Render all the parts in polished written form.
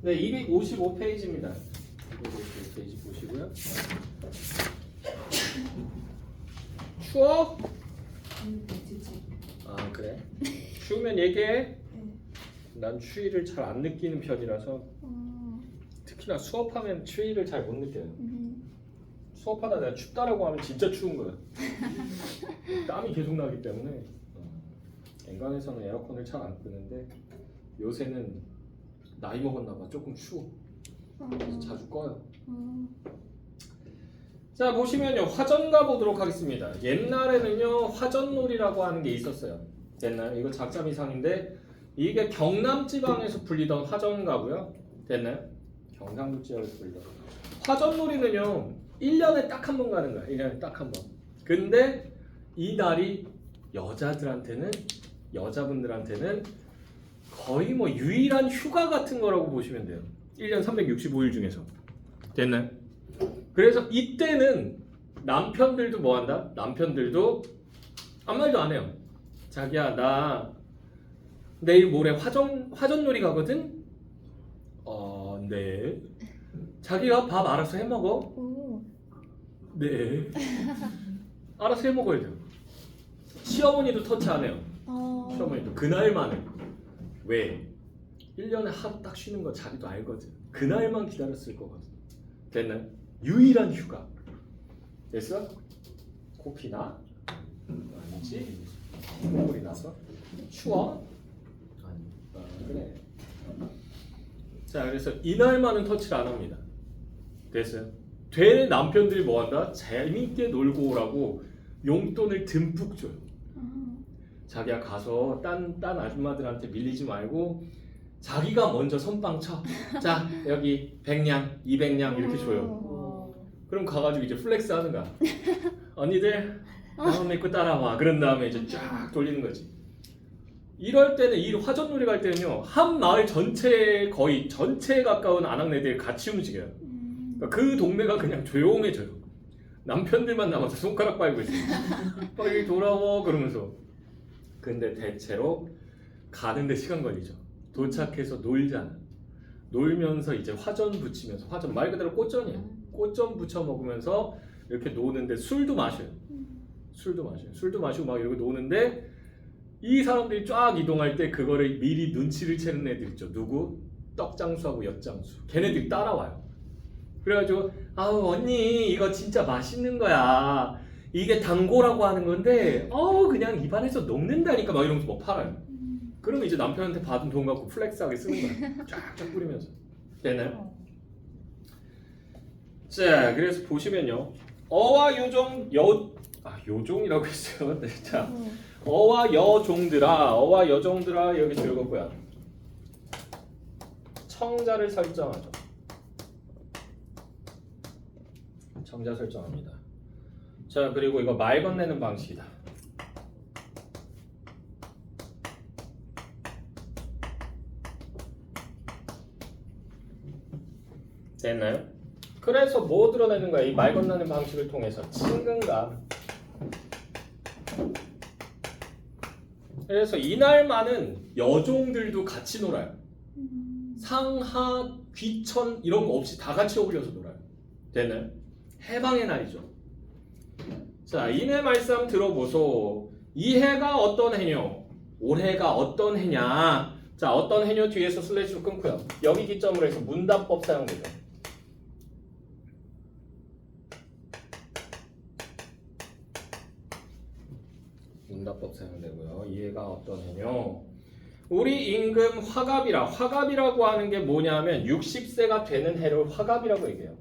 네, 255페이지입니다. 255페이지 보시고요. 추워? 아, 그래? 추우면 얘기해. 난 추위를 잘 안 느끼는 편이라서 특히나 수업하면 추위를 잘 못 느껴요. 수업하다 내가 춥다라고 하면 진짜 추운 거야. 땀이 계속 나기 때문에 엔간에서는 에어컨을 잘 안 끄는데 요새는 나이 먹었나 봐. 조금 추워. 그래서 자주 꺼요. 자, 보시면요. 화전 가보도록 하겠습니다. 옛날에는요. 화전놀이라고 하는 게 있었어요. 됐나요? 이거 작자미상인데 이게 경남지방에서 불리던 화전가고요. 됐나요? 경상도 지역에서 불리던 화전놀이는요. 1년에 딱 한 번 가는 거야. 1년에 딱 한 번. 근데 이 날이 여자분들한테는 거의 뭐 유일한 휴가 같은 거라고 보시면 돼요. 1년 365일 중에서. 됐나요? 그래서 이때는 남편들도 뭐 한다? 남편들도 아무 말도 안 해요. 자기야, 나 내일 모레 화전놀이 가거든? 네. 자기가 밥 알아서 해 먹어? 네. 알아서 해 먹어야 돼요. 시어머니도 터치 안 해요. 시어머니도 그날만은. 왜? 1년에 하루 딱 쉬는 거 자기도 알거든. 그날만 기다렸을 거거든. 됐나요? 유일한 휴가. 됐어? 코피나? 아니지. 콧물이 나서? 추워? 아니. 그래. 자, 그래서 이날만은 터치를 안 합니다. 됐어요? 돼 남편들이 뭐 한다? 재밌게 놀고 오라고 용돈을 듬뿍 줘요. 자기가 가서 딴 아줌마들한테 밀리지 말고 자기가 먼저 선빵 쳐. 자, 여기 100냥, 200냥 이렇게 줘요. 그럼 가가지고 이제 플렉스 하는 거야. 언니들 나만 믿고 따라와. 그런 다음에 이제 쫙 돌리는 거지. 이럴 때는 이 화전놀이 갈 때는요. 한 마을 전체 거의 전체에 가까운 아낙네들이 같이 움직여요. 그러니까 그 동네가 그냥 조용해져요. 남편들만 남아서 손가락 빨고 있어요. 빨리 돌아와 그러면서. 근데 대체로 가는데 시간 걸리죠. 도착해서 놀잖아. 놀면서 이제 화전 붙이면서 화전 말 그대로 꽃전이에요. 꽃전 붙여 먹으면서 이렇게 노는데 술도 마셔요. 술도 마시고 막 이러고 노는데 이 사람들이 쫙 이동할 때 그거를 미리 눈치를 채는 애들 있죠. 누구? 떡장수하고 엿장수. 걔네들이 따라와요. 그래가지고 아우 언니 이거 진짜 맛있는 거야. 이게 당고라고 하는 건데 그냥 입안에서 녹는다니까 막 이러면서 막 팔아요. 그러면 이제 남편한테 받은 돈 갖고 플렉스하게 쓰는 거야. 쫙쫙 뿌리면서. 되나요? 자, 그래서 보시면요. 어와 요종이라고 했어요. 네, 자, 어와 여종들아 여기 들어갔고요. 청자를 설정하죠. 청자 설정합니다. 자, 그리고 이거 말 건네는 방식이다. 됐나요? 그래서 뭐 드러내는 거야? 이 말 건너는 방식을 통해서 친근감. 그래서 이날만은 여종들도 같이 놀아요. 상하, 귀천 이런 거 없이 다 같이 어울려서 놀아요. 됐나요? 해방의 날이죠. 자, 이내 말씀 들어보소. 이 해가 어떤 해뇨? 올해가 어떤 해냐? 자, 어떤 해뇨 뒤에서 슬래시로 끊고요. 여기 기점으로 해서 문답법 사용되죠. 문답법 사용되고요. 이 해가 어떤 해뇨? 우리 임금 화갑이라. 화갑이라고 하는 게 뭐냐면 60세가 되는 해를 화갑이라고 얘기해요.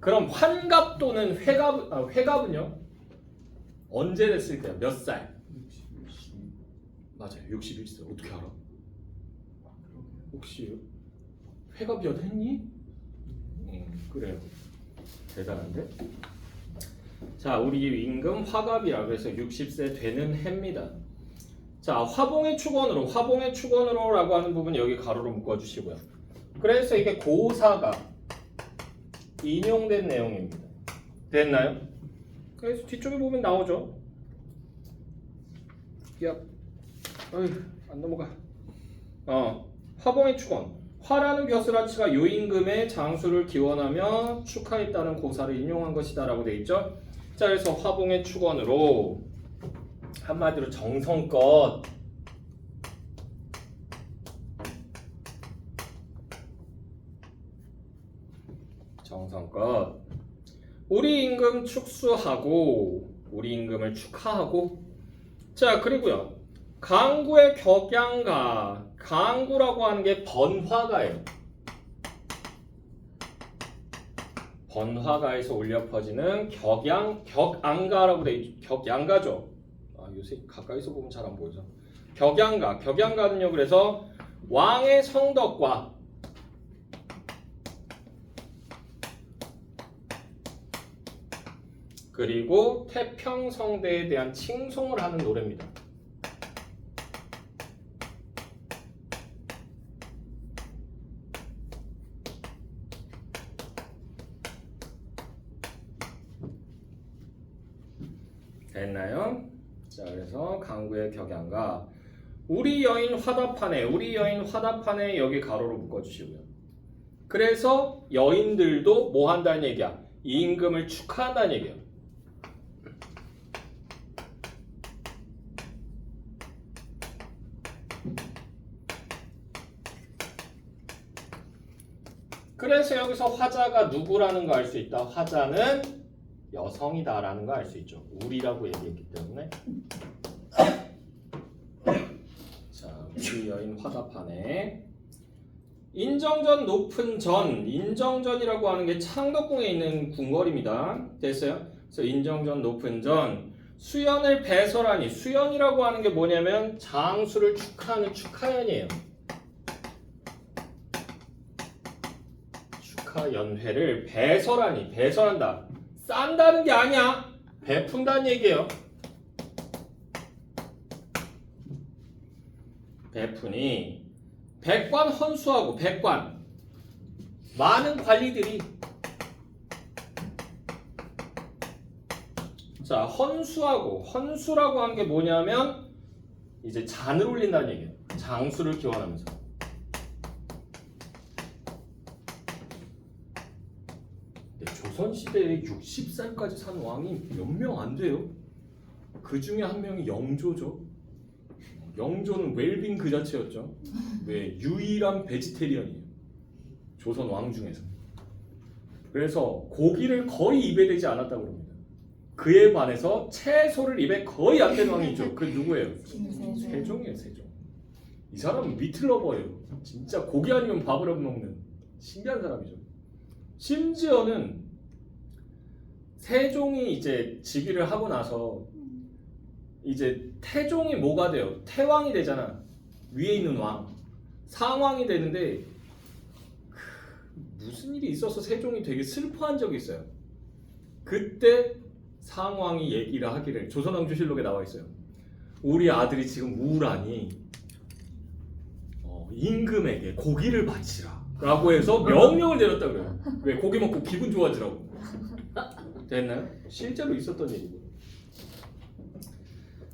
그럼 환갑 또는 회갑은요? 언제 됐을까요? 몇 살? 맞아요. 61세. 어떻게 알아? 혹시 회갑 연했니? 그래요. 대단한데? 자, 우리 임금 화갑이라 그래서 60세 되는 해입니다. 자, 화봉의 축원으로라고 하는 부분 여기 가로로 묶어주시고요. 그래서 이게 고사가 인용된 내용입니다. 됐나요? 그래서 뒤쪽에 보면 나오죠. 어휴, 안 넘어가. 화봉의 축원. 화라는 벼슬아치가 요임금의 장수를 기원하며 축하했다는 고사를 인용한 것이다 라고 돼 있죠. 자, 그래서 화봉의 축원으로 한마디로 정성껏 우리 임금 축수하고 우리 임금을 축하하고. 자, 그리고요 강구의 격양가. 강구라고 하는 게 번화가예요. 번화가에서 울려 퍼지는 격양가라고 돼 있죠. 격양가죠. 요새 가까이서 보면 잘 안 보이죠. 격양가는요. 그래서 왕의 성덕과 그리고 태평성대에 대한 칭송을 하는 노래입니다. 됐나요? 자, 그래서 강구의 격양가. 우리 여인 화답하네 여기 가로로 묶어주시고요. 그래서 여인들도 뭐 한다는 얘기야? 이 임금을 축하한다는 얘기야. 그래서 여기서 화자가 누구라는 거 알 수 있다. 화자는 여성이다라는 거 알 수 있죠. 우리라고 얘기했기 때문에. 자, 우리 여인 화답하네. 인정전 높은 전. 인정전이라고 하는 게 창덕궁에 있는 궁궐입니다. 됐어요? 그래서 인정전 높은 전. 수연을 배설하니. 수연이라고 하는 게 뭐냐면 장수를 축하하는 축하연이에요. 축하연회를 배설하니. 배설한다. 싼다는 게 아니야. 베푼다는 얘기예요. 베푼이 백관 헌수하고. 백관 많은 관리들이. 자, 헌수라고 하는 게 뭐냐면 이제 잔을 올린다는 얘기예요. 장수를 기원하면서. 조선시대에 60살까지 산 왕이 몇 명 안 돼요. 그 중에 한 명이 영조죠. 영조는 웰빙 그 자체였죠. 왜? 유일한 베지테리언이에요. 조선 왕 중에서. 그래서 고기를 거의 입에 대지 않았다고 합니다. 그에 반해서 채소를 입에 거의 안 대는 왕이 있죠. 그 누구예요? 세종이에요. 세종. 이 사람은 미틀러버예요. 진짜 고기 아니면 밥을 안 먹는 신기한 사람이죠. 심지어는 세종이 이제 즉위를 하고 나서 이제 태종이 뭐가 돼요? 태왕이 되잖아. 위에 있는 왕. 상왕이 되는데 무슨 일이 있어서 세종이 되게 슬퍼한 적이 있어요. 그때 상왕이 얘기를 하기를, 조선왕조실록에 나와 있어요. 우리 아들이 지금 우울하니 임금에게 고기를 바치라 라고 해서 명령을 내렸다 그래요. 왜? 고기 먹고 기분 좋아지라고. 됐나요? 실제로 있었던 얘기고.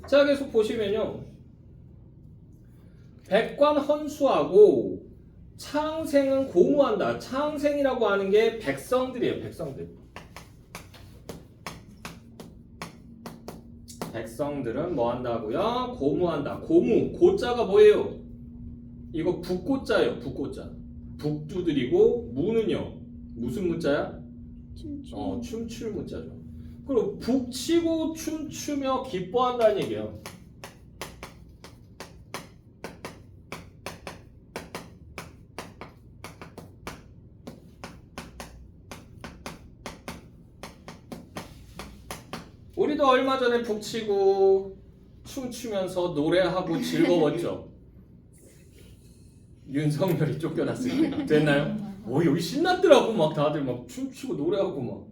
자, 계속 보시면요. 백관 헌수하고 창생은 고무한다. 창생이라고 하는 게 백성들이에요. 백성들. 백성들은 뭐 한다고요? 고무한다. 고무. 고자가 뭐예요? 이거 북고자예요. 북고자. 북두드리고 무는요. 무슨 무자야? 춤출 무자죠. 그리고 북치고 춤추며 기뻐한다는 얘기예요. 우리도 얼마 전에 북치고 춤추면서 노래하고 즐거웠죠. 윤석열이 쫓겨났으니까. 됐나요? 여기 신났더라고. 막 다들 막 춤추고 노래하고 막.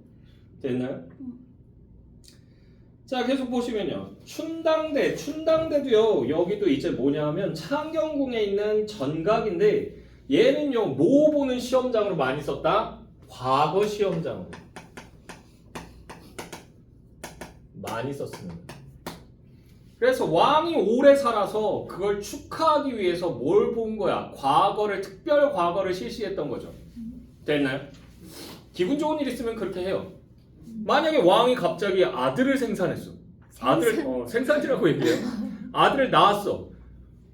됐나요? 자, 계속 보시면요. 춘당대도요. 여기도 이제 뭐냐면 창경궁에 있는 전각인데 얘는요. 뭐 보는 시험장으로 많이 썼다? 과거 시험장으로 많이 썼습니다. 그래서 왕이 오래 살아서 그걸 축하하기 위해서 뭘 본 거야? 과거를, 특별 과거를 실시했던 거죠. 됐나요? 기분 좋은 일 있으면 그렇게 해요. 만약에 왕이 갑자기 아들을 생산했어. 생산이라고 얘기해요. 아들을 낳았어.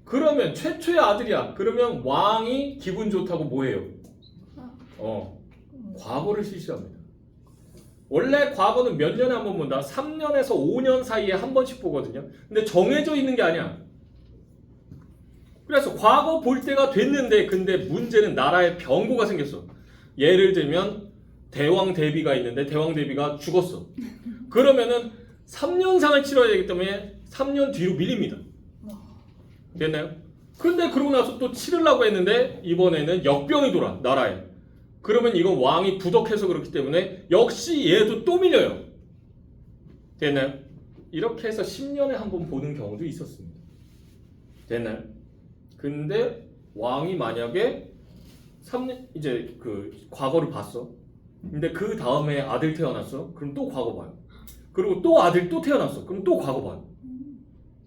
그러면 최초의 아들이야. 그러면 왕이 기분 좋다고 뭐 해요? 과거를 실시합니다. 원래 과거는 몇 년에 한 번 본다? 3년에서 5년 사이에 한 번씩 보거든요. 근데 정해져 있는 게 아니야. 그래서 과거 볼 때가 됐는데 근데 문제는 나라에 병고가 생겼어. 예를 들면 대왕 대비가 있는데 대왕 대비가 죽었어. 그러면은 3년상을 치러야 되기 때문에 3년 뒤로 밀립니다. 됐나요? 근데 그러고 나서 또 치르려고 했는데 이번에는 역병이 돌아 나라에. 그러면 이건 왕이 부덕해서 그렇기 때문에 역시 얘도 또 밀려요. 됐나요? 이렇게 해서 10년에 한 번 보는 경우도 있었습니다. 됐나요? 근데 왕이 만약에 3년 이제 그 과거를 봤어. 근데 그 다음에 아들 태어났어. 그럼 또 과거 봐요. 그리고 또 아들 또 태어났어. 그럼 또 과거 봐요.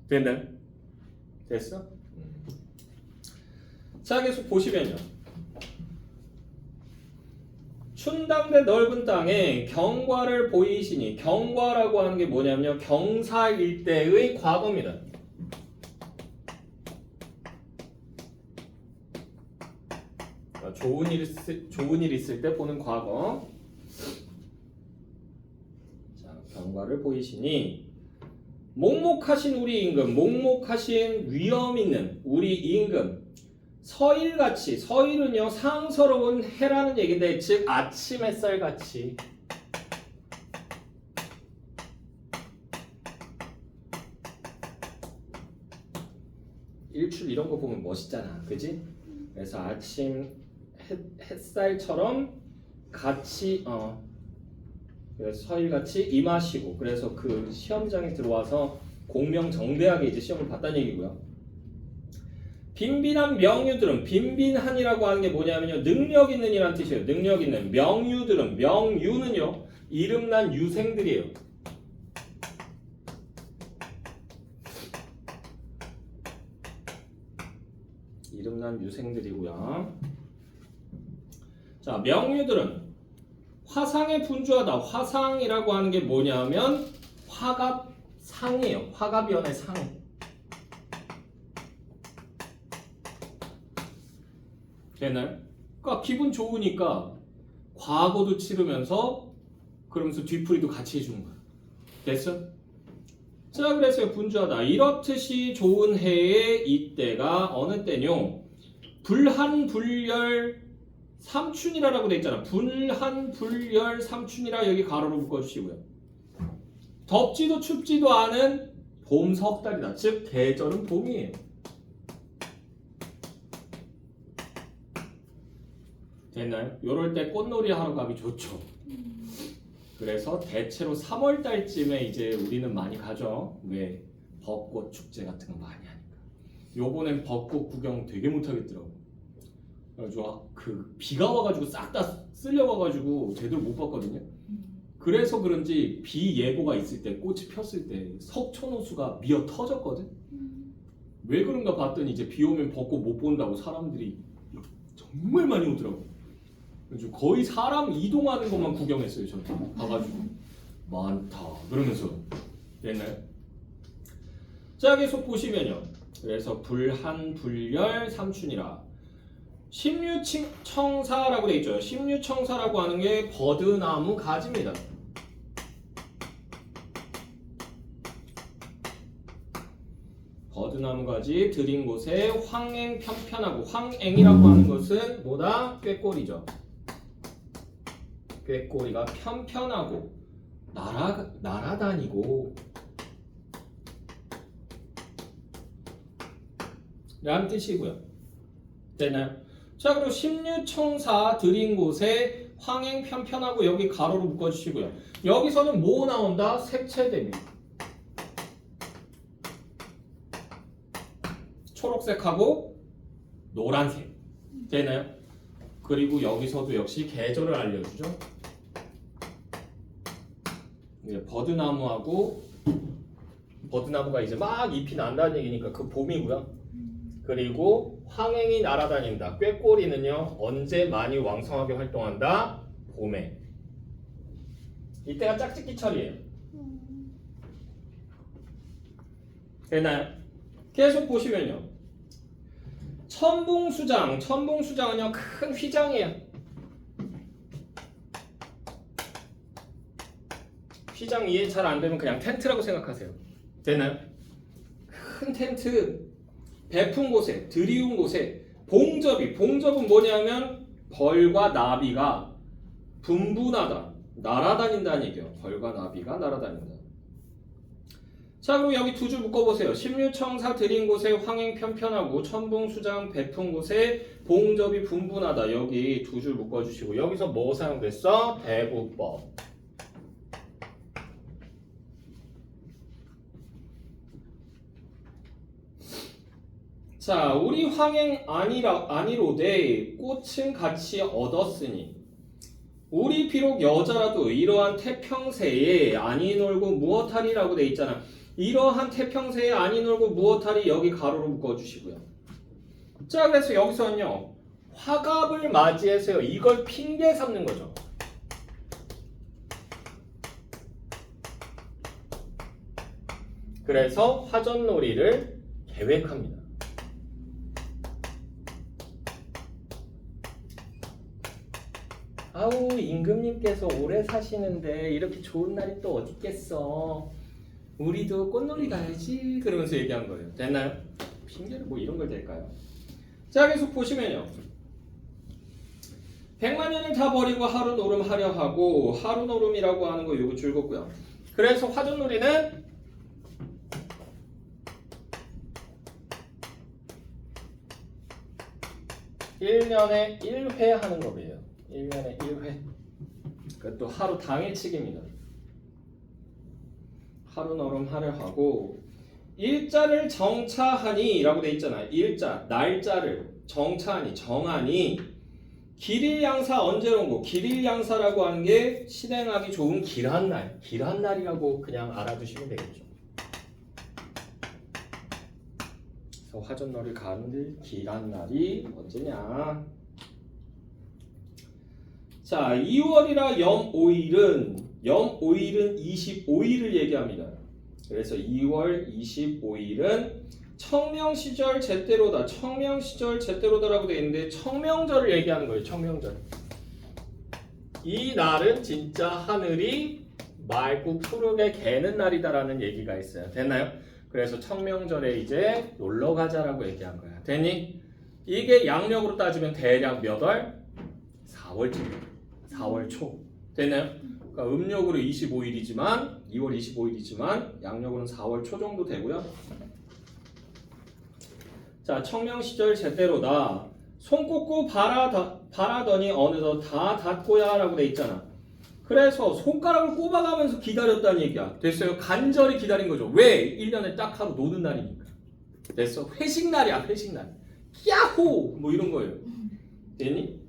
됐나요? 됐어? 자, 계속 보시면요. 춘당대 넓은 땅에 경과를 보이시니, 경과라고 하는 게 뭐냐면요, 경사 일대의 과거입니다. 좋은 일 있을 때 보는 과거. 자, 경과를 보이시니 목목하신 우리 임금, 목목하신 위엄 있는 우리 임금, 서일같이, 서일은요 상서로운 해라는 얘기인데 즉 아침 햇살같이 일출 이런 거 보면 멋있잖아, 그지? 그래서 아침 햇살처럼 같이 그래서 서일같이 임하시고, 그래서 그 시험장에 들어와서 공명정대하게 이제 시험을 봤다는 얘기고요. 빈빈한 명유들은, 빈빈한이라고 하는 게 뭐냐면요, 능력 있는 이란 뜻이에요. 능력 있는. 명유들은, 명유는요 이름난 유생들이에요. 이름난 유생들이고요. 자, 명유들은 화상에 분주하다. 화상이라고 하는 게 뭐냐면 화갑상이에요. 화갑연의 상. 되나요? 그러니까 기분 좋으니까 과거도 치르면서 그러면서 뒤풀이도 같이 해주는 거야. 됐어? 자, 그래서 분주하다. 이렇듯이 좋은 해에 이때가 어느 때뇨? 불한불열 삼춘이라고 돼 있잖아. 불한불열 삼춘이라 여기 가로로 묶어주시고요. 덥지도 춥지도 않은 봄 석 달이다. 즉 계절은 봄이에요. 됐나요? 요럴 때 꽃놀이 하러 가기 좋죠. 그래서 대체로 3월 달쯤에 이제 우리는 많이 가죠. 왜? 벚꽃 축제 같은 거 많이 하니까. 요번엔 벚꽃 구경 되게 못하겠더라고. 그래가지고 그 비가 와가지고 싹 다 쓸려가가지고 제대로 못 봤거든요. 그래서 그런지 비 예보가 있을 때, 꽃이 폈을 때 석촌호수가 미어 터졌거든. 왜 그런가 봤더니 이제 비 오면 벚꽃 못 본다고 사람들이 정말 많이 오더라고. 그래서 거의 사람 이동하는 것만 구경했어요. 저는 가가지고 많다 그러면서. 됐나요? 자, 계속 보시면요. 그래서 불한불열 삼춘이라. 심유청사라고 돼 있죠. 심유청사라고 하는 게 버드나무 가지입니다. 버드나무 가지 들인 곳에 황앵 편편하고, 황앵이라고 하는 것은 뭐다? 꾀꼬리죠. 꾀꼬리가 편편하고 날아다니고 라는 뜻이고요. 됐나요? 자, 그리고 심유청사 들인 곳에 황앵 편편하고 여기 가로로 묶어주시고요. 여기서는 뭐 나온다? 색채대비. 초록색하고 노란색. 되나요? 그리고 여기서도 역시 계절을 알려주죠. 버드나무하고 버드나무가 이제 막 잎이 난다는 얘기니까 그 봄이고요. 그리고 황행이 날아다닌다. 꾀꼬리는요 언제 많이 왕성하게 활동한다? 봄에. 이때가 짝짓기철이에요. 되나요? 계속 보시면요. 천붕수장, 천붕수장은요 큰 휘장이에요. 휘장 이해 잘 안 되면 그냥 텐트라고 생각하세요. 되나요? 큰 텐트, 베푼 곳에, 드리운 곳에 봉접이, 봉접은 뭐냐면 벌과 나비가 분분하다, 날아다닌다는 얘기예요. 벌과 나비가 날아다닌다. 자, 그럼 여기 두 줄 묶어보세요. 십류청사 드린 곳에 황행 편편하고 천붕수장 베푼 곳에 봉접이 분분하다. 여기 두 줄 묶어주시고 여기서 뭐 사용됐어? 대부법. 자, 우리 황행 아니로되 꽃은 같이 얻었으니 우리 비록 여자라도 이러한 태평세에 아니 놀고 무엇하리라고 돼 있잖아. 이러한 태평세에 아니 놀고 무엇하리 여기 가로로 묶어주시고요. 자, 그래서 여기서는요 화갑을 맞이해서요 이걸 핑계 삼는 거죠. 그래서 화전놀이를 계획합니다. 아우 임금님께서 오래 사시는데 이렇게 좋은 날이 또 어디 있겠어. 우리도 꽃놀이 가야지 그러면서 얘기한 거예요. 됐나요? 핑계를 뭐 이런 걸 댈까요? 자, 계속 보시면요. 100만년을 다 버리고 하루 노름 하려 하고 하루 노름이라고 하는 거 요거 즐겁고요. 그래서 화전놀이는 1년에 1회 하는 법이에요. 1년에 1회. 그것도 하루 당일치기입니다. 하루 노름 하려 하고 일자를 정차하니 라고 돼 있잖아요. 일자, 날짜를 정차하니, 정하니 길일양사 언제 온 거? 길일양사라고 하는 게 실행하기 좋은 길한 날, 길한 날이라고 그냥 알아두시면 되겠죠. 그래서 화전놀이 가는 길한 날이 언제냐? 자, 2월이라 염 5일은 25일을 얘기합니다. 그래서 2월 25일은 청명시절 제때로다. 청명시절 제때로다라고 되어 있는데 청명절을 얘기하는 거예요. 청명절. 이 날은 진짜 하늘이 맑고 푸르게 개는 날이다라는 얘기가 있어요. 됐나요? 그래서 청명절에 이제 놀러 가자라고 얘기한 거야. 됐니? 이게 양력으로 따지면 대략 몇 월? 4월쯤. 4월 초. 됐나요? 그러니까 음력으로 25일이지만 2월 25일이지만 양력으로는 4월 초 정도 되고요. 자, 청명시절 제때로다. 손 꽂고 바라더니 어느덧 다 닫고야 라고 돼 있잖아. 그래서 손가락을 꼽아가면서 기다렸다는 얘기야. 됐어요? 간절히 기다린 거죠. 왜? 1년에 딱 하루 노는 날이니까. 됐어? 회식날이야, 회식날. 야호! 뭐 이런 거예요. 됐니?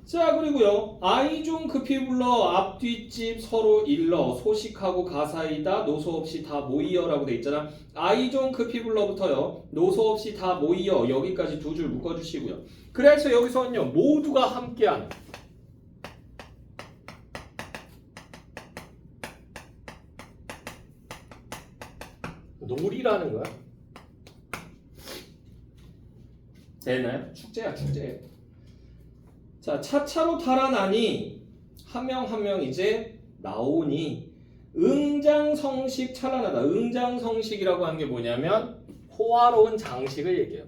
자, 그리고요. 아이 좀 급히 불러 앞뒷집 서로 일러 소식하고 가사이다 노소 없이 다 모이여 라고 돼 있잖아. 아이 좀 급히 불러부터요. 노소 없이 다 모이여 여기까지 두 줄 묶어주시고요. 그래서 여기서는요. 모두가 함께하는 놀이라는 거야. 되나요? 축제야, 축제. 자, 차차로 달아나니 한 명 한 명 이제 나오니 응장성식 찬란하다. 응장성식이라고 하는 게 뭐냐면 호화로운 장식을 얘기해요.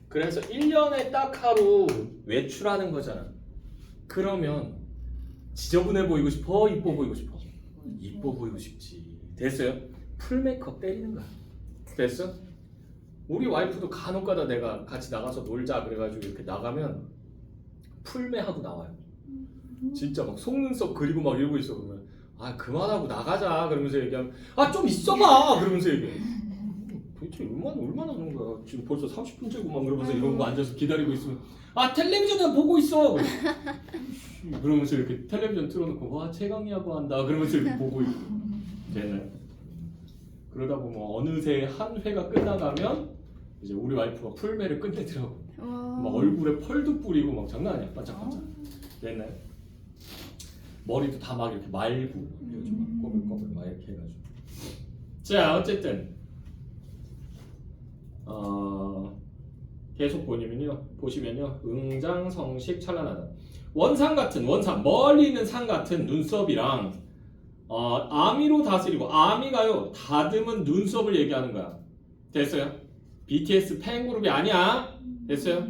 그래서 1년에 딱 하루 외출하는 거잖아. 그러면 지저분해 보이고 싶어? 이뻐 보이고 싶어? 이뻐 보이고 싶지. 됐어요? 풀 메이크업 때리는 거야. 됐어? 우리 와이프도 간혹가다 내가 같이 나가서 놀자 그래가지고 이렇게 나가면 풀메하고 나와요. 진짜 막 속눈썹 그리고 막 이러고 있어. 그러면 아 그만하고 나가자 그러면서 얘기하면 아 좀 있어봐 그러면서 얘기해. 도대체 얼마나 하는 거야? 지금 벌써 30분째구만 그러면서 이런 거 앉아서 기다리고 있으면 아 텔레비전에 보고 있어. 그러면서 이렇게 텔레비전 틀어놓고 와 최강야구 한다 그러면서 이렇게 보고 있고 되네. 그러다 보면 어느새 한 회가 끝나가면 이제 우리 와이프가 풀매를 끝내더라고. 막 얼굴에 펄도 뿌리고 막 장난 아니야 반짝반짝. 됐나요? 머리도 다 막 이렇게 말고 요즘 막 꼬불꼬불 막 이렇게 해가지고. 자 어쨌든 계속 보시면요 응장성식 찬란하다. 원산 같은 원산 멀리 있는 산 같은 눈썹이랑 아미로 다스리고 아미가요 다듬은 눈썹을 얘기하는 거야. 됐어요? BTS 팬그룹이 아니야. 됐어요?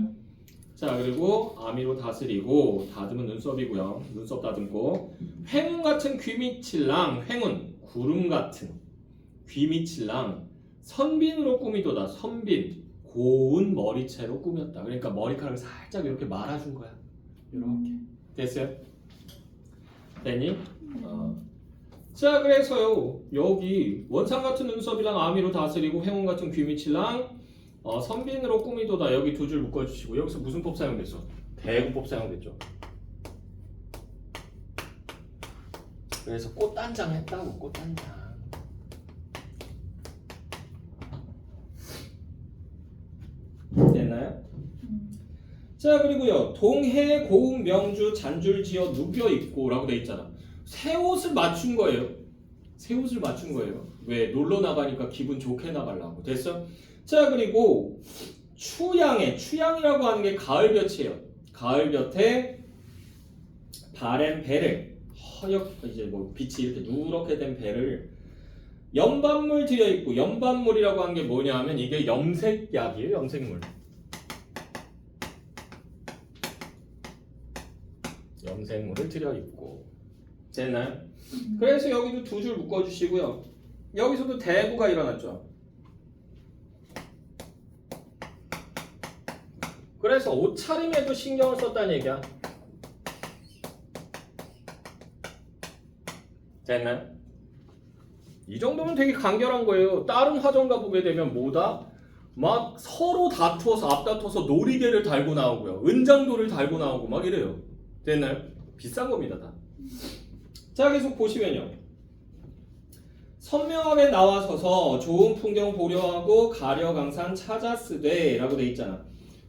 자 그리고 아미로 다스리고 다듬은 눈썹이고요. 눈썹 다듬고 횡운 같은 귀밑칠랑 횡운 구름 같은 귀밑칠랑 선빈으로 꾸미도다. 선빈 고운 머리채로 꾸몄다. 그러니까 머리카락을 살짝 이렇게 말아준 거야. 이렇게 됐어요? 됐니? 자 그래서요 여기 원산 같은 눈썹이랑 아미로 다스리고 횡운 같은 귀밑이랑 선빈으로 꾸미도다. 여기 두 줄 묶어주시고 여기서 무슨 법 사용됐어? 대구법 사용됐죠. 그래서 꽃단장 했다고. 꽃단장. 됐나요? 자 그리고요 동해 고운 명주 잔줄지어 누벼 입고 라고 돼 있잖아. 새 옷을 맞춘 거예요. 새 옷을 맞춘 거예요. 왜? 놀러 나가니까 기분 좋게 나가려고. 됐어? 자 그리고 추양이라고 하는 게 가을볕이에요. 가을볕에 바랜 배를 허옇 이제 뭐 빛이 이렇게 누렇게 된 배를 염반물 들여 입고 염반물이라고 하는 게 뭐냐 하면 이게 염색약이에요. 염색물. 염색물을 들여 입고. 됐나요? 그래서 여기도 두 줄 묶어주시고요. 여기서도 대구가 일어났죠. 그래서 옷차림에도 신경을 썼다는 얘기야. 됐나요? 이 정도면 되게 간결한 거예요. 다른 화정가 보게 되면 뭐다? 막 서로 다투어서 앞다퉈서 놀이개를 달고 나오고요. 은장도를 달고 나오고 막 이래요. 됐나요? 비싼 겁니다 다. 자 계속 보시면요. 선명하게 나와서서 좋은 풍경 보려 하고 가려 강산 찾았으되 라고 돼 있잖아.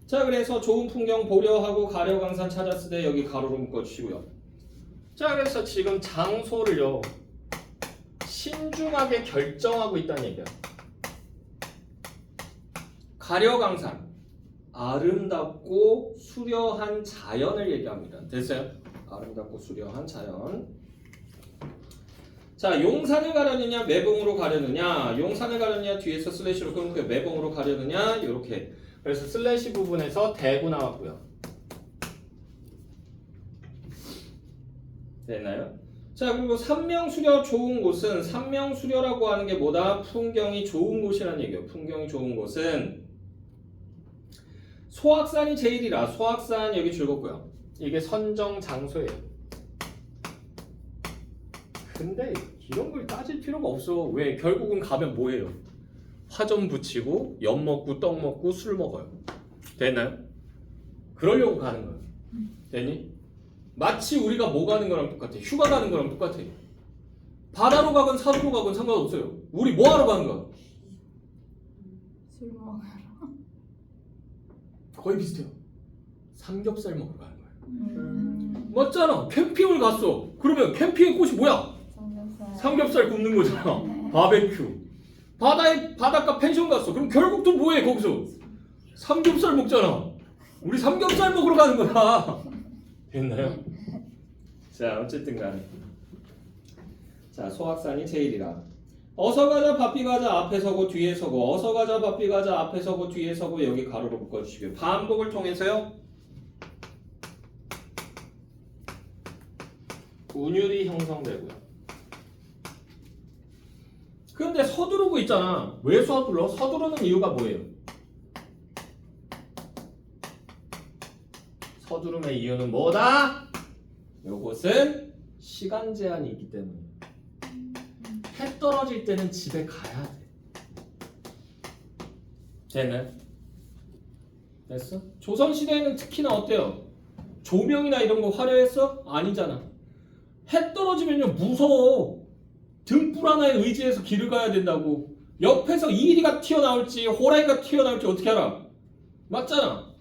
자 그래서 좋은 풍경 보려 하고 가려 강산 찾았으되 여기 가로로 묶어주시고요. 자 그래서 지금 장소를요 신중하게 결정하고 있다는 얘기야. 가려 강산 아름답고 수려한 자연을 얘기합니다. 됐어요? 아름답고 수려한 자연. 자 용산을 가려느냐 매봉으로 가려느냐. 용산을 가려느냐 뒤에서 슬래시로 끊고 매봉으로 가려느냐 이렇게. 그래서 슬래시 부분에서 대구 나왔고요. 됐나요? 자 그리고 삼명수려 좋은 곳은 삼명수려라고 하는 게 뭐다? 풍경이 좋은 곳이라는 얘기예요. 풍경이 좋은 곳은 소악산이 제일이라. 소악산 여기 즐겁고요. 이게 선정 장소예요. 근데 이런 걸 따질 필요가 없어. 왜? 결국은 가면 뭐예요? 화점 붙이고 엿 먹고 떡 먹고 술 먹어요. 됐나요? 그러려고 가는 거예요. 됐니? 마치 우리가 뭐 가는 거랑 똑같아. 휴가 가는 거랑 똑같아. 바다로 가건 산으로 가건 상관없어요. 우리 뭐 하러 가는 거야? 술 먹으러. 거의 비슷해요. 삼겹살 먹으러 가는 거예요. 맞잖아. 캠핑을 갔어. 그러면 캠핑의 꽃이 뭐야? 삼겹살 굽는 거잖아. 바베큐. 바닷가 펜션 갔어. 그럼 결국 또 뭐해 거기서? 삼겹살 먹잖아. 우리 삼겹살 먹으러 가는 거야. 됐나요? 자 어쨌든 간에 자 소악산이 제일이라. 어서 가자 바삐 가자 앞에 서고 뒤에 서고. 어서 가자 바삐 가자 앞에 서고 뒤에 서고. 여기 가로로 묶어주시고요. 반복을 통해서요 운율이 형성되고요. 근데 서두르고 있잖아. 왜 서둘러? 서두르는 이유가 뭐예요? 서두름의 이유는 뭐다? 요것은 시간 제한이 있기 때문에. 해 떨어질 때는 집에 가야 돼. 됐네. 됐어? 조선시대에는 특히나 어때요? 조명이나 이런 거 화려했어? 아니잖아. 해 떨어지면요 무서워. 등불 하나에 의지해서 길을 가야 된다고. 옆에서 이리가 튀어나올지 호랑이가 튀어나올지 어떻게 알아? 맞잖아.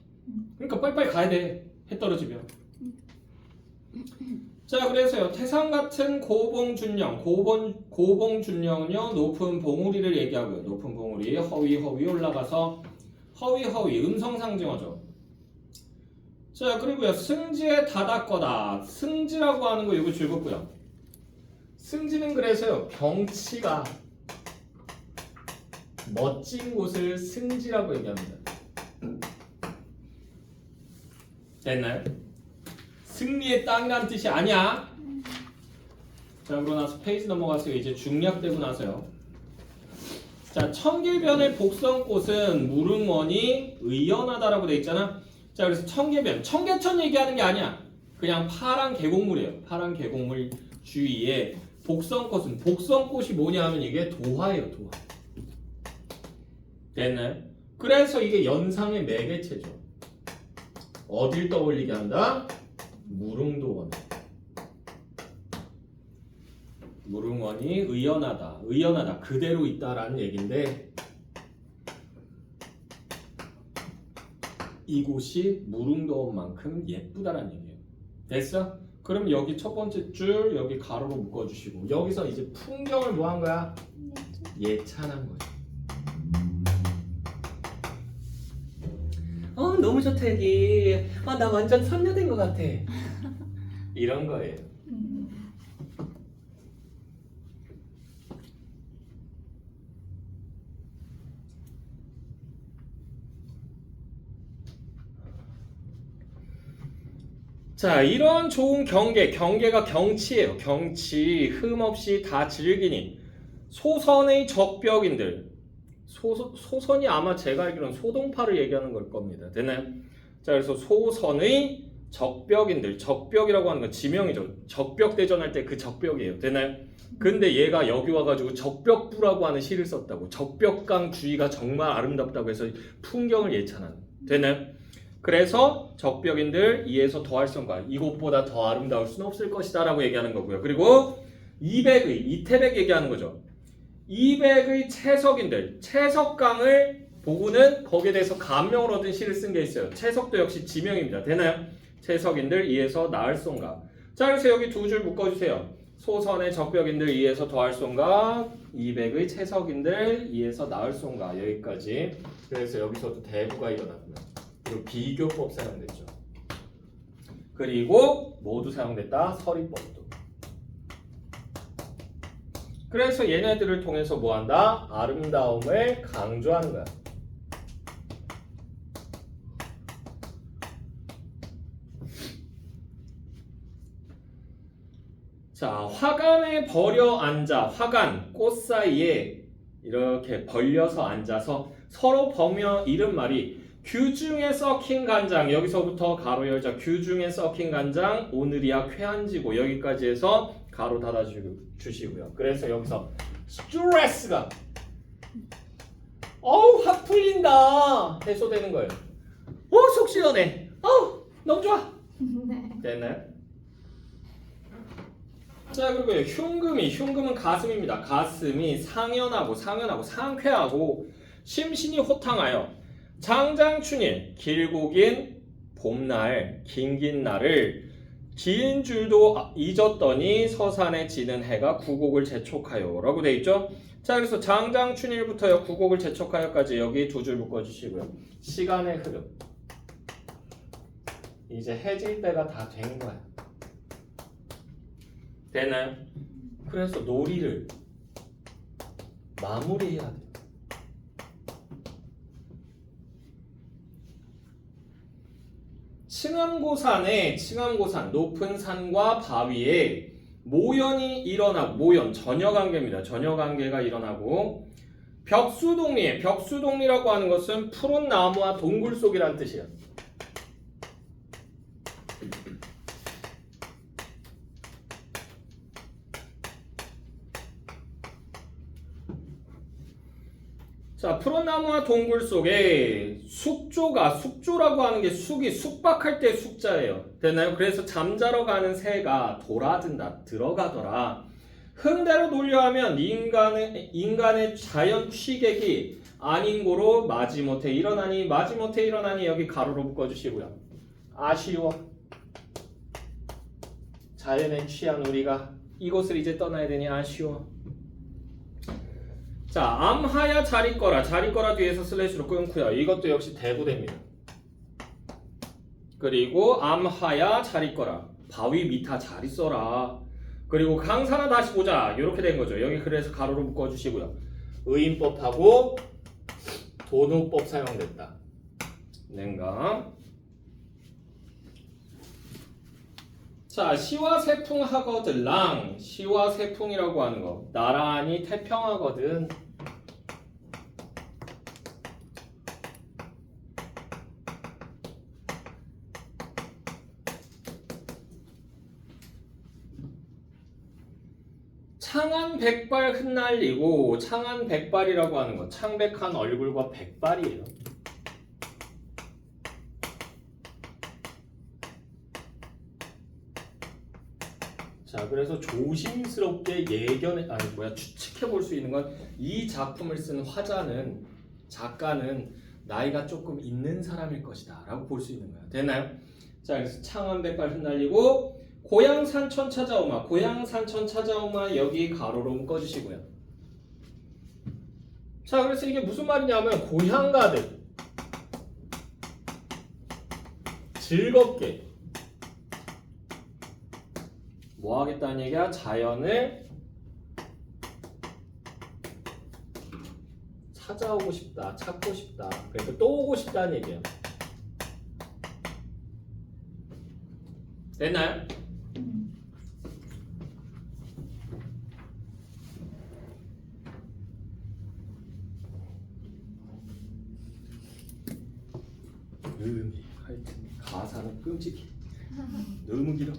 그러니까 빨리빨리 가야 돼. 해 떨어지면. 자, 그래서요 태산 같은 고봉준령, 고봉준령은요 높은 봉우리를 얘기하고요. 높은 봉우리, 허위 올라가서 허위 음성 상징어죠. 자, 그리고요 승지에 다닥거다. 승지라고 하는 거 이거 즐겁고요. 승지는 그래서요 경치가 멋진 곳을 승지라고 얘기합니다. 됐나요? 승리의 땅이라는 뜻이 아니야. 자, 그러고 나서 페이지 넘어가서 이제 중략되고 나서요. 자, 청계변의 복성꽃은 무릉원이 의연하다라고 돼 있잖아. 자, 그래서 청계변, 청계천 얘기하는 게 아니야. 그냥 파란 계곡물이에요. 파란 계곡물 주위에 복성꽃은 복성꽃이 뭐냐 하면 이게 도화예요, 도화. 됐나요? 그래서 이게 연상의 매개체죠. 어딜 떠올리게 한다? 무릉도원. 무릉원이 의연하다 그대로 있다라는 얘긴데 이곳이 무릉도원만큼 예쁘다라는 얘기예요. 됐어? 그럼 여기 첫 번째 줄 여기 가로로 묶어주시고 여기서 이제 풍경을 뭐 한 거야? 예찬한 거죠. 너무 좋다 여기. 나 완전 선녀된 것 같아. 이런 거예요. 자, 이런 좋은 경계가 경치예요. 경치 흠없이 다 즐기니 소선의 적벽인들. 소선이 아마 제가 알기로는 소동파를 얘기하는 걸 겁니다. 되나요? 자, 그래서 소선의 적벽인들. 적벽이라고 하는 건 지명이죠. 적벽 대전할 때 그 적벽이에요. 되나요? 근데 얘가 여기 와가지고 적벽부라고 하는 시를 썼다고. 적벽강 주위가 정말 아름답다고 해서 풍경을 예찬하는. 되나요? 그래서 적벽인들 이에서 더할 성과 이곳보다 더 아름다울 수는 없을 것이다 라고 얘기하는 거고요. 그리고 이태백 얘기하는 거죠. 이백의 채석인들, 채석강을 보고는 거기에 대해서 감명을 얻은 시를 쓴 게 있어요. 채석도 역시 지명입니다. 되나요? 채석인들 이에서 나을 송가. 자, 그래서 여기 두 줄 묶어주세요. 소선의 적벽인들 이에서 더할 송가, 이백의 채석인들 이에서 나을 송가. 여기까지. 그래서 여기서도 대부가 일어났고요. 그리고 비교법 사용됐죠. 그리고 모두 사용됐다. 서리법도. 그래서 얘네들을 통해서 뭐한다? 아름다움을 강조하는 거야. 자, 화관에 버려 앉아. 화관, 꽃 사이에 이렇게 벌려서 앉아서 서로 보며 이른 말이 규중에 썩힌 간장. 여기서부터 가로 열자. 규중에 썩힌 간장. 오늘이야 쾌한지고. 여기까지 해서 가로 닫아주시고요. 그래서 여기서 스트레스가 확 풀린다 해소되는 거예요. 속 시원해. 너무 좋아. 네. 됐나요? 자, 그리고 흉금은 가슴입니다. 가슴이 상연하고 상쾌하고 심신이 호탕하여 장장춘일 길고 긴 봄날 긴 날을 긴 줄도 잊었더니 서산에 지는 해가 구곡을 재촉하여 라고 돼 있죠. 자, 그래서 장장춘일부터요 구곡을 재촉하여까지 여기 두 줄 묶어주시고요. 시간의 흐름 이제 해질 때가 다 된 거야. 되나요? 그래서 놀이를 마무리해야 돼요. 칭암고산 높은 산과 바위에 모연이 일어나고 모연 전여관계입니다. 전여관계가 일어나고 벽수동리라고 하는 것은 푸른 나무와 동굴 속이라는 뜻이에요. 자, 푸른 나무와 동굴 속에 숙조라고 하는 게 숙이 숙박할 때 숙자예요. 됐나요? 그래서 잠자러 가는 새가 돌아든다, 들어가더라. 흥대로 논리하면 인간의 자연 취객이 아닌 고로 마지못해 일어나니 여기 가로로 묶어주시고요. 아쉬워. 자연에 취한 우리가 이곳을 이제 떠나야 되니 아쉬워. 자, 암하야 잘 있거라. 잘 있거라 뒤에서 슬래시로 끊고요. 이것도 역시 대부대입니다. 그리고 암하야 잘 있거라. 바위 밑아 잘 있어라. 그리고 강산아 다시 보자. 이렇게 된 거죠. 여기 그래서 가로로 묶어주시고요. 의인법하고 도노법 사용됐다. 냉각. 자, 시와 세풍 하거들랑. 시와 세풍이라고 하는 거 나란히 태평하거든. 창한 백발 흩날리고. 창한 백발이라고 하는 거 창백한 얼굴과 백발이에요. 자, 그래서 조심스럽게 추측해 볼 수 있는 건 이 작품을 쓴 작가는 나이가 조금 있는 사람일 것이다 라고 볼 수 있는 거예요. 됐나요? 자, 그래서 창한 백발 흩날리고 고향 산천 찾아오마. 고향 산천 찾아오마 여기 가로로 묶어주시고요. 자, 그래서 이게 무슨 말이냐면 고향 가득 즐겁게 뭐 하겠다는 얘기야? 자연을 찾아오고 싶다, 찾고 싶다. 그러니까 또 오고 싶다는 얘기예요. 됐나요? 하여튼 가사는 끔찍해. 너무 길어.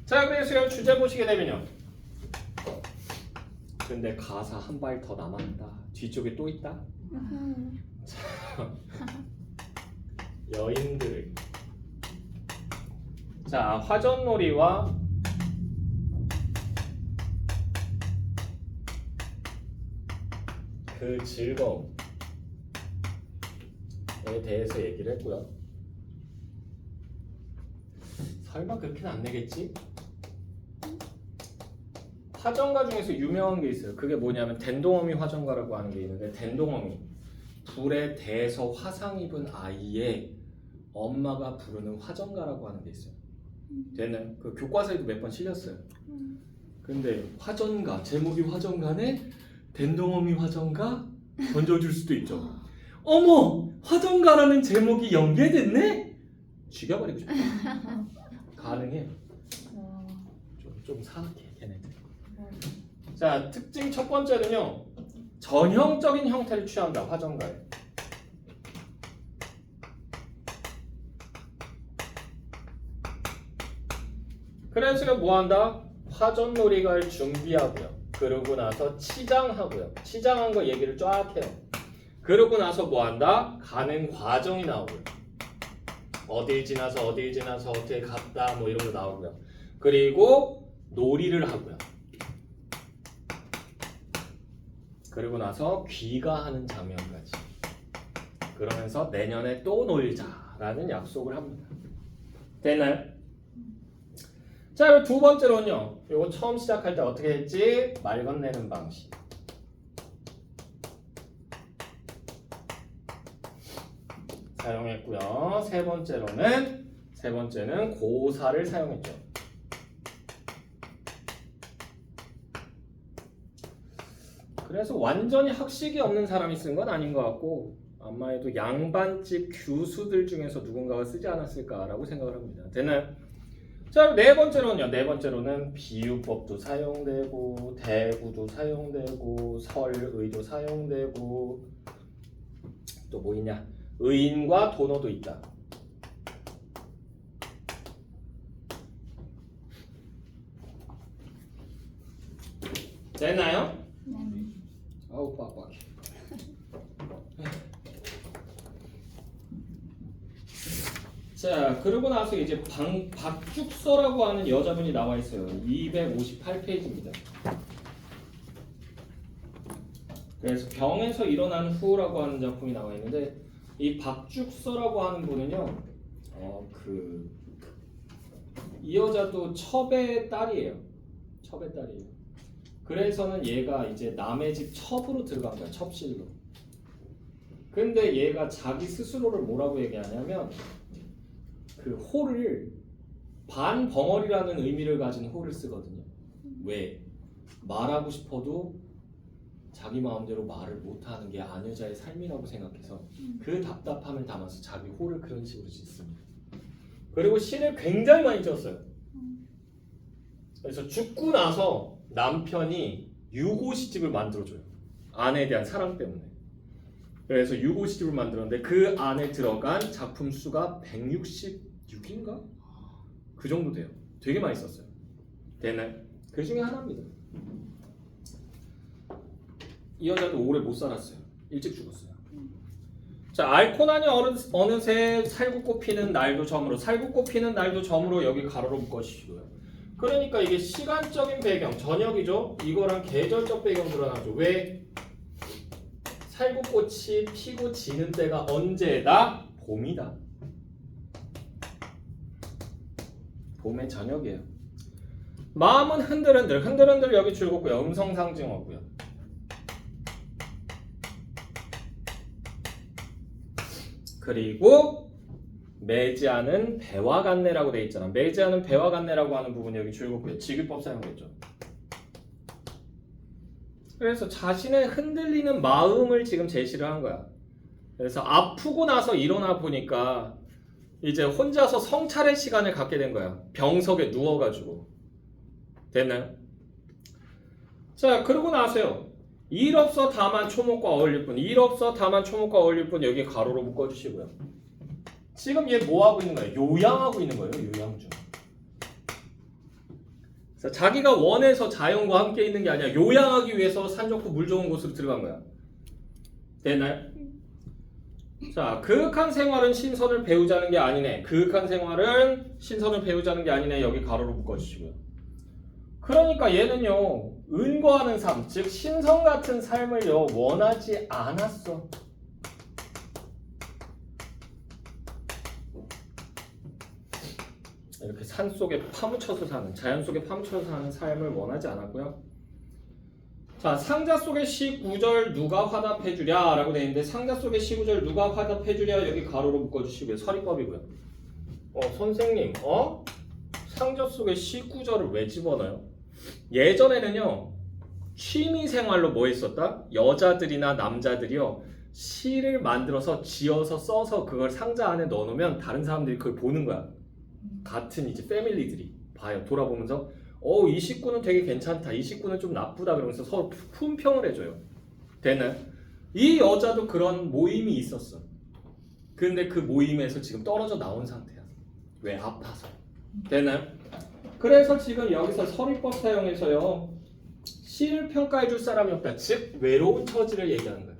자, 그래서 주제 보시게 되면요. 근데 가사 한 발 더 남았다. 뒤쪽에 또 있다. 여인들. 자, 화전놀이와 그 즐거움에 대해서 얘기를 했고요. 설마 그렇게는 안 내겠지? 화전가 중에서 유명한 게 있어요. 그게 뭐냐면 댄동어미 화전가라고 하는 게 있는데, 댄동어미 불에 대서 화상 입은 아이의 엄마가 부르는 화전가라고 하는 게 있어요. 됐나요? 그 교과서에도 몇 번 실렸어요. 근데 화전가, 제목이 화전가네? 댄동어미 화전가? 던져줄 수도 있죠. 어머! 화전가라는 제목이 연계됐네? 죽여버리고 싶다. 가능해요. 좀 사악해, 걔네들. 자, 특징 첫 번째는요. 전형적인 형태를 취한다, 화전가에. 그래서 뭐한다? 화전놀이를 준비하고요. 그러고 나서 치장하고요. 치장한 거 얘기를 쫙 해요. 그러고 나서 뭐한다? 가는 과정이 나오고요. 어딜 지나서 어떻게 갔다 뭐 이런 거 나오고요. 그리고 놀이를 하고요. 그리고 나서 귀가하는 장면까지. 그러면서 내년에 또 놀자라는 약속을 합니다. 됐나요? 자, 그리고 두 번째로는요. 이거 처음 시작할 때 어떻게 했지? 말 건네는 방식. 사용했고요. 세 번째는 고사를 사용했죠. 그래서 완전히 학식이 없는 사람이 쓴 건 아닌 것 같고, 아마도 양반집 교수들 중에서 누군가가 쓰지 않았을까라고 생각을 합니다. 됐나요? 자, 네 번째로는 비유법도 사용되고, 대구도 사용되고, 설의도 사용되고, 또 뭐 있냐? 의인과 도노도 있다. 됐나요? 네. 아우 빡빡해. 자, 그러고 나서 이제 박죽서라고 하는 여자분이 나와 있어요. 258페이지입니다. 그래서 병에서 일어난 후라고 하는 작품이 나와 있는데 이 박죽서라고 하는 분은요, 이 여자도 첩의 딸이에요. 첩의 딸이에요. 그래서는 얘가 이제 남의 집 첩으로 들어간 거야. 첩실로. 근데 얘가 자기 스스로를 뭐라고 얘기하냐면 그 호를 반벙어리라는 의미를 가진 호를 쓰거든요. 왜? 말하고 싶어도 자기 마음대로 말을 못하는 게 아녀자의 삶이라고 생각해서 그 답답함을 담아서 자기 호를 그런 식으로 짓습니다. 그리고 시를 굉장히 많이 지었어요. 그래서 죽고 나서 남편이 유고 시집을 만들어줘요. 아내에 대한 사랑 때문에. 그래서 유고 시집을 만들었는데 그 안에 들어간 작품 수가 166인가? 그 정도 돼요. 되게 많이 썼어요. 되나요? 그 중에 하나입니다. 이 여자도 오래 못 살았어요. 일찍 죽었어요. 자, 알코나니 어느새 살구꽃 피는 날도 저물어. 살구꽃 피는 날도 저물어 여기 가로로 묶어주시고요. 그러니까 이게 시간적인 배경, 저녁이죠. 이거랑 계절적 배경 드러나죠. 왜? 살구꽃이 피고 지는 때가 언제다? 봄이다. 봄의 저녁이에요. 마음은 흔들흔들, 흔들흔들 여기 줄굼고요. 음성상징어고요. 그리고 매지 않은 배와 같네라고 돼 있잖아. 매지 않은 배와 같네라고 하는 부분이 여기 줄굼고요. 직위법 사용했죠. 그래서 자신의 흔들리는 마음을 지금 제시를 한 거야. 그래서 아프고 나서 일어나 보니까 이제 혼자서 성찰의 시간을 갖게 된 거야. 병석에 누워가지고. 됐나요? 자, 그러고 나서요. 일 없어 다만 초목과 어울릴 뿐. 일 없어 다만 초목과 어울릴 뿐. 여기 가로로 묶어주시고요. 지금 얘 뭐 하고 있는 거예요? 요양하고 있는 거예요. 요양 중. 그래서 자기가 원해서 자연과 함께 있는 게 아니라 요양하기 위해서 산 좋고 물 좋은 곳으로 들어간 거야. 됐나요? 자, 그윽한 생활은 신선을 배우자는 게 아니네. 그윽한 생활은 신선을 배우자는 게 아니네. 여기 가로로 묶어주시고요. 그러니까 얘는요, 은거하는 삶, 즉 신선 같은 삶을요 원하지 않았어. 이렇게 산 속에 파묻혀서 사는, 자연 속에 파묻혀서 사는 삶을 원하지 않았고요. 자, 상자 속의 시 구절 누가 화답해 주랴 라고 되어 있는데 상자 속의 시 구절 누가 화답해 주랴 여기 가로로 묶어주시고요. 서리법이고요. 선생님, 상자 속의 시 구절을 왜 집어넣어요? 예전에는요, 취미생활로 뭐 했었다? 여자들이나 남자들이요, 시를 만들어서 지어서 써서 그걸 상자 안에 넣어놓으면 다른 사람들이 그걸 보는 거야. 같은 이제 패밀리들이 봐요. 돌아보면서 이 식구는 되게 괜찮다, 이 식구는 좀 나쁘다 그러면서 서로 품평을 해줘요. 되나요? 이 여자도 그런 모임이 있었어. 근데 그 모임에서 지금 떨어져 나온 상태야. 왜? 아파서. 되나요? 그래서 지금 여기서 서리법 사용해서요, 시를 평가해 줄 사람이 없다. 즉 외로운 처지를 얘기하는 거예요.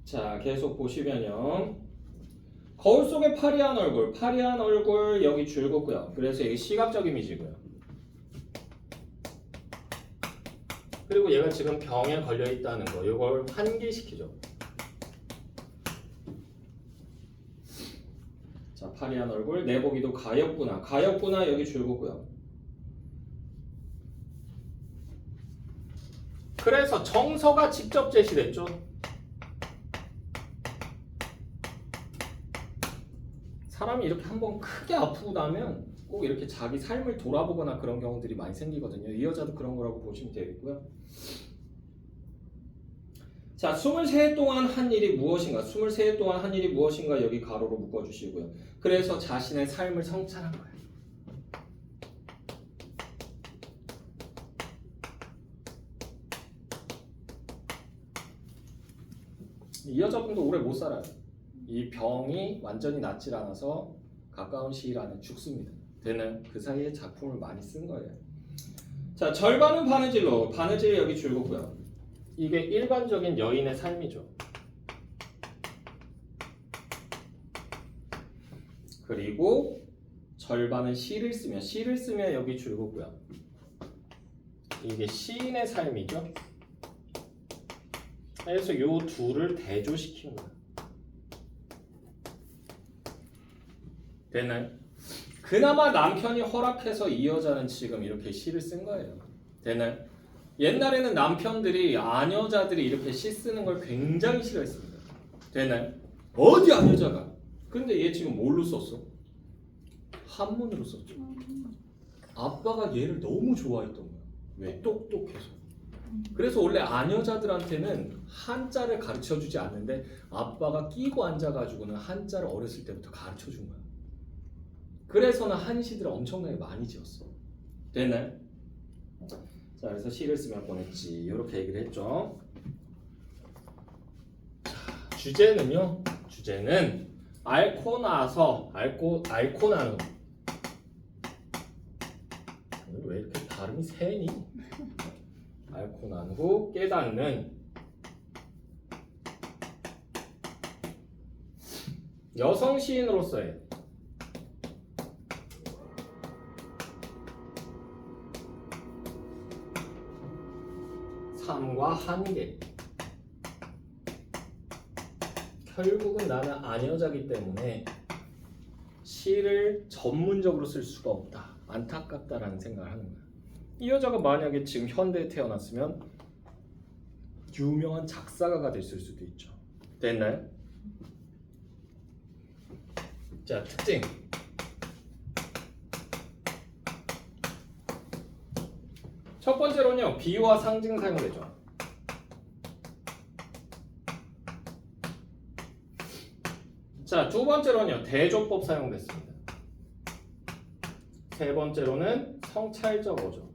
자, 계속 보시면요, 거울 속에 파리한 얼굴, 파리한 얼굴 여기 줄굼고요. 그래서 이게 시각적 이미지고요. 그리고 얘가 지금 병에 걸려 있다는 거, 이걸 환기시키죠. 자, 파리한 얼굴, 내보기도 가엾구나, 가엾구나 여기 줄굼고요. 그래서 정서가 직접 제시됐죠. 사람이 이렇게 한번 크게 아프고 나면 꼭 이렇게 자기 삶을 돌아보거나 그런 경우들이 많이 생기거든요. 이 여자도 그런 거라고 보시면 되겠고요. 자, 23해 동안 한 일이 무엇인가? 23해 동안 한 일이 무엇인가? 여기 가로로 묶어주시고요. 그래서 자신의 삶을 성찰한 거예요. 이 여자분도 오래 못 살아요. 이 병이 완전히 낫질 않아서 가까운 시일 안에 죽습니다. 되나요? 그 사이에 작품을 많이 쓴 거예요. 자, 절반은 바느질로. 바느질이 여기 줄거고요. 이게 일반적인 여인의 삶이죠. 그리고 절반은 시를 쓰면 여기 줄거고요. 이게 시인의 삶이죠. 그래서 요 둘을 대조시킨 거예요. 됐나요? 그나마 남편이 허락해서 이 여자는 지금 이렇게 시를 쓴 거예요. 됐나요? 옛날에는 남편들이 아녀자들이 이렇게 시 쓰는 걸 굉장히 싫어했습니다. 됐나요? 어디 아녀자가? 근데 얘 지금 뭘로 썼어? 한문으로 썼죠. 아빠가 얘를 너무 좋아했던 거야. 왜? 똑똑해서. 그래서 원래 아녀자들한테는 한자를 가르쳐주지 않는데 아빠가 끼고 앉아가지고는 한자를 어렸을 때부터 가르쳐준 거야. 그래서는 한시들을 엄청나게 많이 지었어. 됐나요? 자, 그래서 시를 쓰면 보냈지. 이렇게 얘기를 했죠. 자, 주제는요. 주제는 앓고 나서 앓고 난 후. 왜 이렇게 발음이 세니? 앓고 난 후 깨닫는 여성 시인으로서의 삶과 한계. 결국은 나는 아녀자기 때문에 시를 전문적으로 쓸 수가 없다. 안타깝다라는 생각을 하는 거야. 이 여자가 만약에 지금 현대에 태어났으면 유명한 작사가가 됐을 수도 있죠. 됐나요? 자, 특징. 첫 번째로는요, 비유와 상징 사용되죠. 자, 두 번째로는요, 대조법 사용됐습니다. 세 번째로는 성찰적 어조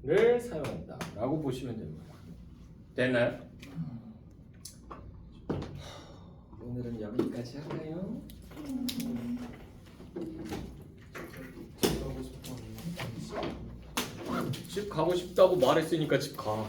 를 사용했다 라고 보시면 됩니다. 됐나요? 오늘은 여기까지 할까요? 집 가고 싶다고 말했으니까 집 가.